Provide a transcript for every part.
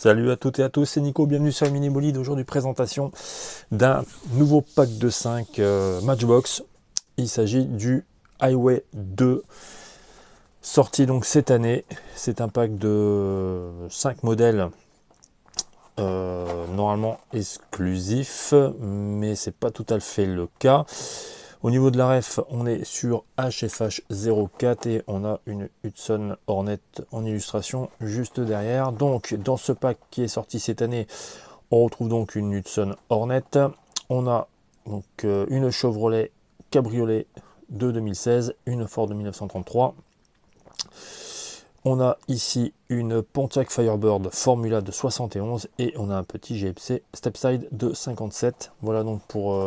Salut à toutes et à tous, c'est Nico, bienvenue sur Mini Bolide. Aujourd'hui, présentation d'un nouveau pack de 5 Matchbox. Il s'agit du Highway 2, sorti donc cette année. C'est un pack de 5 modèles normalement exclusifs, mais c'est pas tout à fait le cas. Au niveau de la ref, on est sur HFH04 et on a une Hudson Hornet en illustration juste derrière. Donc dans ce pack qui est sorti cette année, on retrouve donc une Hudson Hornet. On a donc une Chevrolet Cabriolet de 2016, une Ford de 1933. On a ici une Pontiac Firebird Formula de 71 et on a un petit GMC Stepside de 57. Voilà donc pour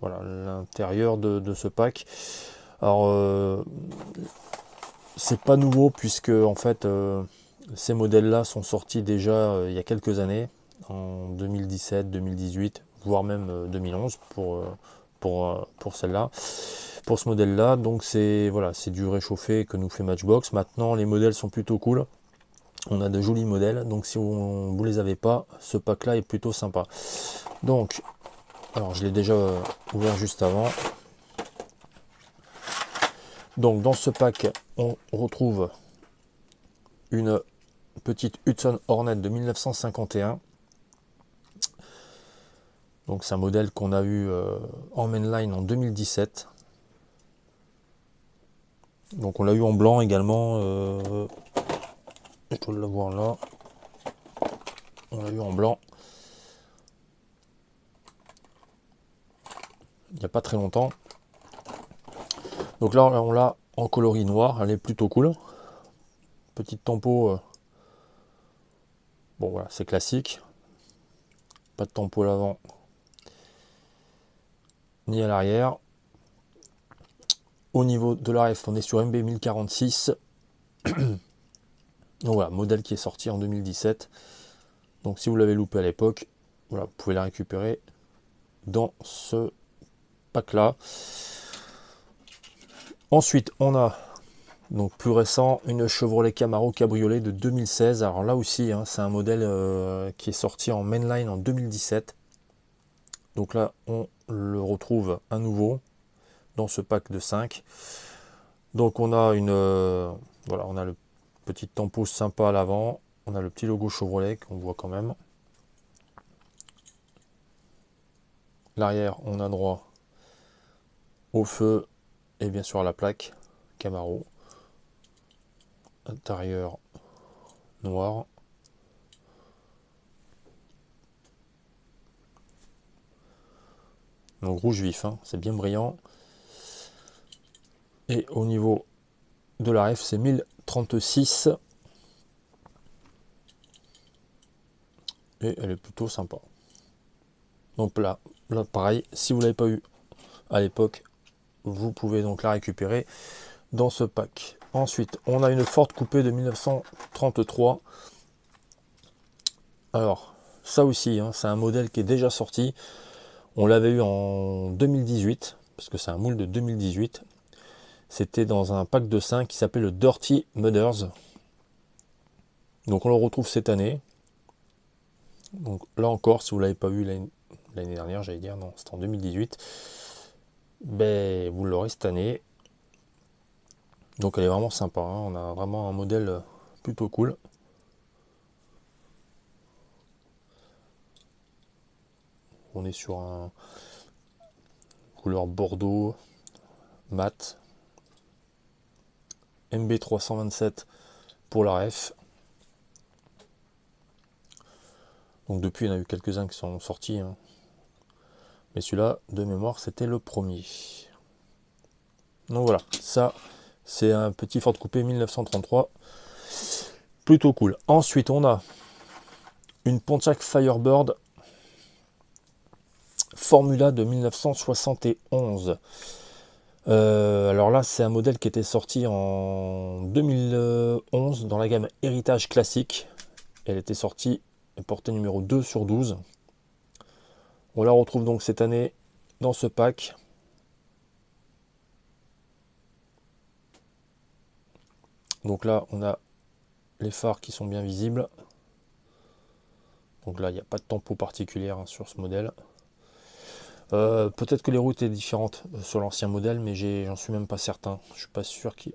voilà l'intérieur de ce pack. Alors c'est pas nouveau puisque en fait ces modèles là sont sortis déjà il y a quelques années, en 2017, 2018, voire même 2011 pour celle-là, pour ce modèle là. Donc c'est voilà, c'est du réchauffé que nous fait Matchbox. Maintenant les modèles sont plutôt cool, on a de jolis modèles, donc si vous les avez pas, ce pack là est plutôt sympa. Donc alors je l'ai déjà ouvert juste avant. Donc dans ce pack on retrouve une petite Hudson Hornet de 1951. Donc c'est un modèle qu'on a eu en mainline en 2017. Donc on l'a eu en blanc également. Je dois l'avoir là. On l'a eu en blanc. Il n'y a pas très longtemps. Donc là on l'a en coloris noir. Elle est plutôt cool. Petite tempo. Bon voilà, c'est classique. Pas de tempo à l'avant ni à l'arrière. Au niveau de la ref, on est sur MB 1046. Donc voilà, modèle qui est sorti en 2017. Donc si vous l'avez loupé à l'époque, voilà, vous pouvez la récupérer dans ce pack là. Ensuite on a donc plus récent une Chevrolet Camaro Cabriolet de 2016. Alors là aussi hein, c'est un modèle qui est sorti en mainline en 2017. Donc là on le retrouve à nouveau dans ce pack de 5. Donc on a une voilà, on a le petit tempo sympa à l'avant, on a le petit logo Chevrolet qu'on voit quand même. L'arrière on a droit au feu et bien sûr à la plaque Camaro. Intérieur noir. Donc rouge vif, hein, c'est bien brillant. Et au niveau de la ref, c'est 1036. Et elle est plutôt sympa. Donc là pareil, si vous ne l'avez pas eu à l'époque, vous pouvez donc la récupérer dans ce pack. Ensuite, on a une Ford Coupé de 1933. Alors, ça aussi, hein, c'est un modèle qui est déjà sorti. On l'avait eu en 2018, parce que c'est un moule de 2018. C'était dans un pack de 5 qui s'appelle le Dirty Mudders. Donc on le retrouve cette année. Donc là encore, si vous ne l'avez pas vu l'année dernière, j'allais dire, non, c'était en 2018. Ben, vous l'aurez cette année. Donc elle est vraiment sympa, hein. On a vraiment un modèle plutôt cool. On est sur un couleur bordeaux mat. MB327 pour la ref. Donc depuis, il y en a eu quelques-uns qui sont sortis, hein. Mais celui-là, de mémoire, c'était le premier. Donc voilà, ça, c'est un petit Ford Coupé 1933. Plutôt cool. Ensuite, on a une Pontiac Firebird Formula de 1971. Alors là, c'est un modèle qui était sorti en 2011 dans la gamme Héritage Classique. Elle était sortie et portée numéro 2 sur 12. On la retrouve donc cette année dans ce pack. Donc là, on a les phares qui sont bien visibles. Donc là, il n'y a pas de tempo particulière hein, sur ce modèle. Peut-être que les roues étaient différentes sur l'ancien modèle, mais j'en suis même pas certain. Je suis pas sûr qu'il...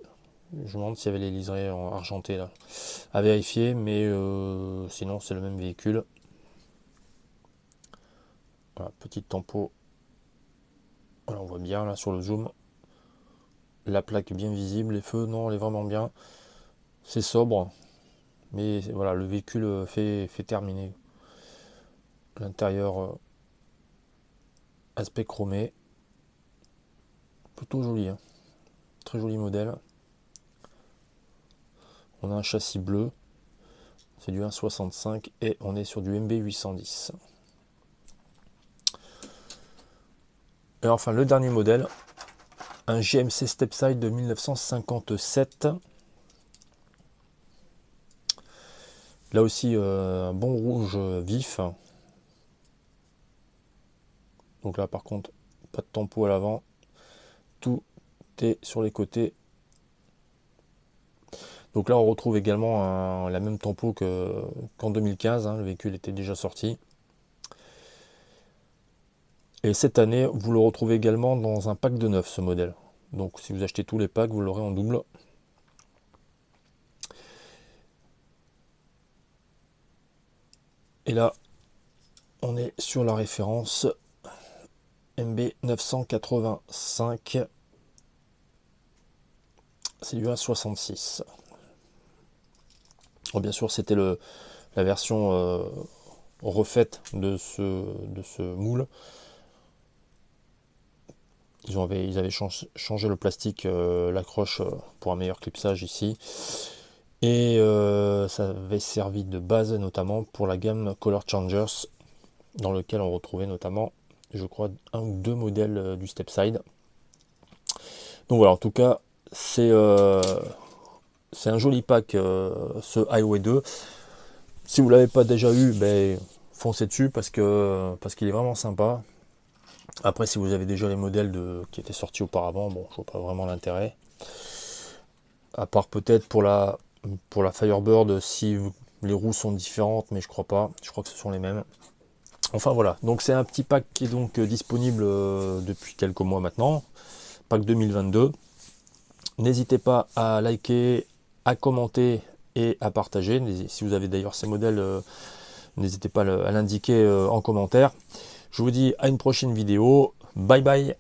Je me demande s'il y avait les liserés en argenté là. À vérifier, mais sinon c'est le même véhicule. Voilà, petite tempo. Voilà, on voit bien là sur le zoom. La plaque est bien visible, les feux, non, elle est vraiment bien. C'est sobre, mais voilà, le véhicule fait terminer. L'intérieur, aspect chromé. Plutôt joli, hein. Très joli modèle. On a un châssis bleu. C'est du 1,65 et on est sur du MB 810. Et enfin le dernier modèle, un GMC Stepside de 1957. Là aussi un bon rouge vif. Donc là par contre pas de tempo à l'avant. Tout est sur les côtés. Donc là on retrouve également la même tempo qu'en 2015. Hein, le véhicule était déjà sorti. Et cette année vous le retrouvez également dans un pack de 9 ce modèle. Donc si vous achetez tous les packs vous l'aurez en double. Et là on est sur la référence MB 985, c'est du 1,66. Bon, bien sûr, c'était la version refaite de ce moule. Ils avaient changé le plastique, l'accroche pour un meilleur clipsage ici. Et ça avait servi de base notamment pour la gamme Color Changers, dans lequel on retrouvait notamment, je crois, un ou deux modèles du Stepside. Donc voilà, en tout cas, c'est un joli pack, ce Highway 2. Si vous ne l'avez pas déjà eu, ben, foncez dessus parce qu'il est vraiment sympa. Après, si vous avez déjà les modèles qui étaient sortis auparavant, bon, je vois pas vraiment l'intérêt. À part peut-être pour la Firebird, si les roues sont différentes, mais je crois pas. Je crois que ce sont les mêmes. Enfin voilà, donc c'est un petit pack qui est donc disponible depuis quelques mois maintenant. Pack 2022. N'hésitez pas à liker, à commenter et à partager. Si vous avez d'ailleurs ces modèles, n'hésitez pas à l'indiquer en commentaire. Je vous dis à une prochaine vidéo. Bye bye.